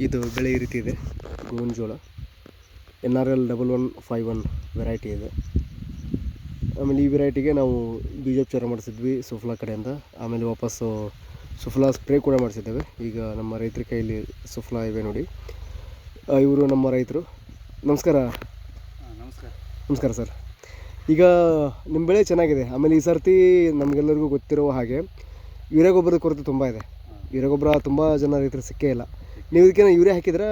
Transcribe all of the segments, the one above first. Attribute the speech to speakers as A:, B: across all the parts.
A: ಇದು ಬೆಳೆ ಈ ರೀತಿ ಇದೆ. ಗೋವಿನ ಜೋಳ NRL 1151 ವೆರೈಟಿ ಇದೆ. ಆಮೇಲೆ ಈ ವೆರೈಟಿಗೆ ನಾವು ಬೀಜೋಪಚಾರ ಮಾಡಿಸಿದ್ವಿ ಸುಫ್ಲಾ ಕಡೆಯಿಂದ. ಆಮೇಲೆ ವಾಪಸ್ಸು ಸುಫ್ಲಾ ಸ್ಪ್ರೇ ಕೂಡ ಮಾಡಿಸಿದ್ದೇವೆ. ಈಗ ನಮ್ಮ ರೈತರ ಕೈಯಲ್ಲಿ ಸುಫ್ಲಾ ಇವೆ ನೋಡಿ. ಇವರು ನಮ್ಮ ರೈತರು. ನಮಸ್ಕಾರ. ನಮಸ್ಕಾರ ಸರ್. ಈಗ ನಿಮ್ಮ ಬೆಳೆ ಚೆನ್ನಾಗಿದೆ. ಆಮೇಲೆ ಈ ಸರ್ತಿ ನಮಗೆಲ್ಲರಿಗೂ ಗೊತ್ತಿರೋ ಹಾಗೆ ಯೂರಿಯಾ ಗೊಬ್ಬರದ ಕೊರತೆ ತುಂಬ ಇದೆ. ಯೂರಿಯಾ ಗೊಬ್ಬರ ತುಂಬ ಜನ ರೈತರು ಸಿಕ್ಕೇ ಇಲ್ಲ. ನೀವು ಇದಕ್ಕೆ ಯೂರಿಯಾ ಹಾಕಿದ್ರೆ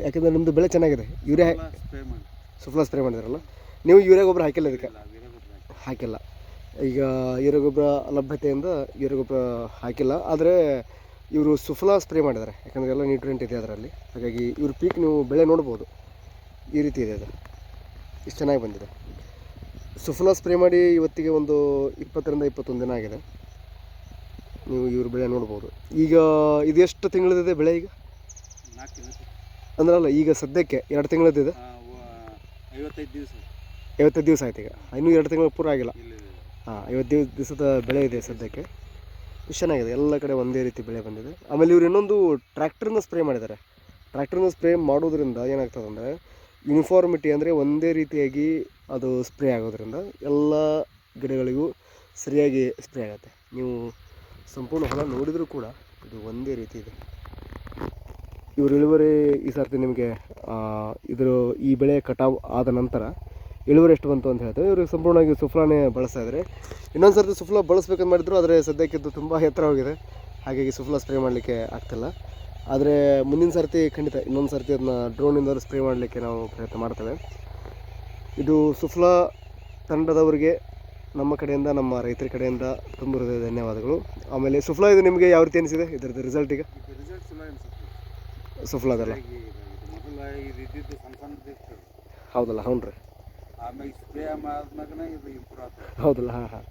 A: ಯಾಕೆಂದರೆ ನಿಮ್ಮದು ಬೆಳೆ ಚೆನ್ನಾಗಿದೆ. ಯೂರಿಯಾ ಸುಫ್ಲಾ ಸ್ಪ್ರೇ ಮಾಡಿದ್ರಲ್ಲ, ನೀವು ಯೂರಿಯಾ ಗೊಬ್ಬರ ಹಾಕಿಲ್ಲ ಇದಕ್ಕೆ? ಹಾಕಿಲ್ಲ. ಈಗ ಯೂರಿಯಾ ಗೊಬ್ಬರ ಲಭ್ಯತೆಯಿಂದ ಯೂರಿಯಾ ಗೊಬ್ಬರ ಹಾಕಿಲ್ಲ. ಆದರೆ ಇವರು ಸುಫ್ಲಾ ಸ್ಪ್ರೇ ಮಾಡಿದ್ದಾರೆ, ಯಾಕಂದರೆ ಎಲ್ಲ ನ್ಯೂಟ್ರಿಯೆಂಟ್ ಇದೆ ಅದರಲ್ಲಿ. ಹಾಗಾಗಿ ಇವ್ರ ಪೀಕ್ ನೀವು ಬೆಳೆ ನೋಡ್ಬೋದು. ಈ ರೀತಿ ಇದೆ ಅದು, ಇಷ್ಟು ಚೆನ್ನಾಗಿ ಬಂದಿದೆ. ಸುಫ್ಲಾ ಸ್ಪ್ರೇ ಮಾಡಿ ಇವತ್ತಿಗೆ ಒಂದು 20 ರಿಂದ 21 ದಿನ ಆಗಿದೆ. ನೀವು ಇವ್ರ ಬೆಳೆ ನೋಡ್ಬೋದು. ಈಗ ಇದು ಎಷ್ಟು ತಿಂಗಳದಿದೆ ಬೆಳೆ? ಈಗ
B: 4 ತಿಂಗಳು
A: ಅಂದ್ರಲ್ಲ, ಈಗ ಸದ್ಯಕ್ಕೆ 2 ತಿಂಗಳದಿದೆ. 55 ದಿವಸ ಆಯ್ತು. ಈಗ ಇನ್ನೂ 2 ತಿಂಗಳು ಪೂರ ಆಗಿಲ್ಲ. 50 ದಿವಸದ ಬೆಳೆ ಇದೆ ಸದ್ಯಕ್ಕೆ. ಇಷ್ಟು ಚೆನ್ನಾಗಿದೆ. ಎಲ್ಲ ಕಡೆ ಒಂದೇ ರೀತಿ ಬೆಳೆ ಬಂದಿದೆ. ಆಮೇಲೆ ಇವರು ಇನ್ನೊಂದು ಟ್ರ್ಯಾಕ್ಟರ್ನ ಸ್ಪ್ರೇ ಮಾಡಿದ್ದಾರೆ. ಟ್ರ್ಯಾಕ್ಟರ್ನ ಸ್ಪ್ರೇ ಮಾಡೋದ್ರಿಂದ ಏನಾಗ್ತದೆ ಅಂದರೆ ಯೂನಿಫಾರ್ಮಿಟಿ, ಅಂದರೆ ಒಂದೇ ರೀತಿಯಾಗಿ ಅದು ಸ್ಪ್ರೇ ಆಗೋದ್ರಿಂದ ಎಲ್ಲ ಗಿಡಗಳಿಗೂ ಸರಿಯಾಗಿ ಸ್ಪ್ರೇ ಆಗುತ್ತೆ. ನೀವು ಸಂಪೂರ್ಣ ಹೊಲ ನೋಡಿದರೂ ಕೂಡ ಇದು ಒಂದೇ ರೀತಿ ಇದೆ. ಇವರು ಇಳುವರಿ ಈ ಸರ್ತಿ ನಿಮಗೆ ಈ ಬೆಳೆ ಕಟಾವು ಆದ ನಂತರ ಇಳುವರಿ ಎಷ್ಟು ಬಂತು ಅಂತ ಹೇಳ್ತೇವೆ. ಇವರು ಸಂಪೂರ್ಣವಾಗಿ ಸುಫ್ಲಾನೇ ಬಳಸ್ತಾ ಇದ್ದಾರೆ. ಇನ್ನೊಂದು ಸರ್ತಿ ಸುಫ್ಲಾ ಬಳಸ್ಬೇಕಂತ ಮಾಡಿದ್ರು, ಆದರೆ ಸದ್ಯಕ್ಕಿದ್ದು ತುಂಬ ಎತ್ತರ ಹೋಗಿದೆ. ಹಾಗಾಗಿ ಸುಫ್ಲಾ ಸ್ಪ್ರೇ ಮಾಡಲಿಕ್ಕೆ ಆಗ್ತಿಲ್ಲ. ಆದರೆ ಮುಂದಿನ ಸರ್ತಿ ಖಂಡಿತ ಇನ್ನೊಂದು ಸರ್ತಿ ಅದನ್ನ ಡ್ರೋನಿಂದ ಸ್ಪ್ರೇ ಮಾಡಲಿಕ್ಕೆ ನಾವು ಪ್ರಯತ್ನ ಮಾಡ್ತೇವೆ. ಇದು ಸುಫ್ಲಾ ತಂಡದವರಿಗೆ ನಮ್ಮ ಕಡೆಯಿಂದ, ನಮ್ಮ ರೈತರ ಕಡೆಯಿಂದ ತುಂಬ ಹೃದಯ ಧನ್ಯವಾದಗಳು. ಆಮೇಲೆ ಸುಫ್ಲಾ ಇದು ನಿಮಗೆ ಯಾವ ರೀತಿ ಅನಿಸಿದೆ? ಇದರದ್ದು ರಿಸಲ್ಟ್ ಈಗ ಸುಫ್ಲಾದಲ್ಲ? ಹೌದಲ್ಲ? ಹ್ಞೂ ರೀ. ಹೌದಲ್ಲ? ಹಾಂ.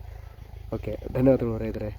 A: ಓಕೆ, ಧನ್ಯವಾದಗಳು ರೈತರೇ.